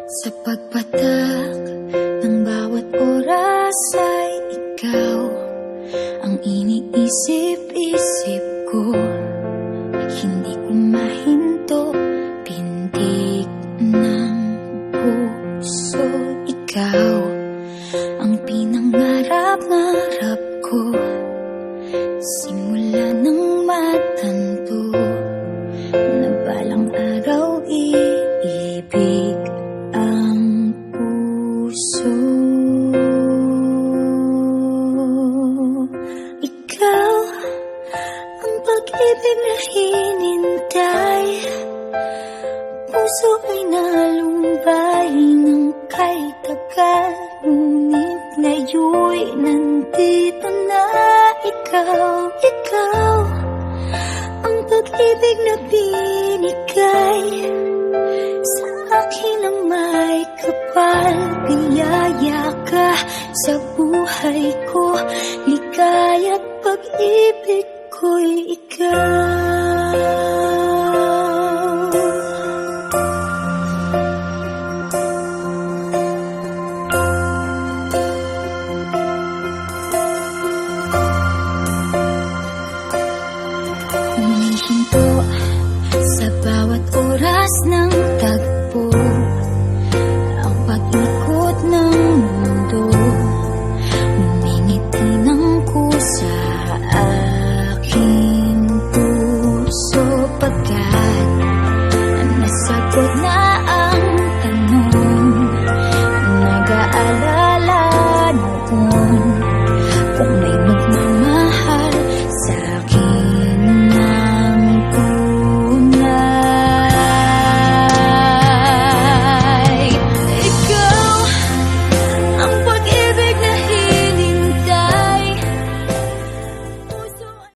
Sa pagpatak ng bawat oras ay ikaw ang iniisip-isip ko. Hindi ko mahinto, pintig ng puso. Ikaw ang pinangarap-ngarap ko, simula ng matanto na balang araw iibig ang puso. Ikaw ang pag-ibig na hinintay, puso ay nalumbay ng kay tagal, ngunit ngayon'y nandito na ikaw. Ikaw ang pag-ibig na binigay sa akin ang may kapal. Biyaya ka sa buhay ko, ligaya't pag-ibig ko'y ikaw. Humihinto sa bawat oras ng tagpo, ang pag-ikot ng mundo, ngumingiti ng kusa aking puso. Pagkat nasagot na ang tanong, nag-aalala noon kung may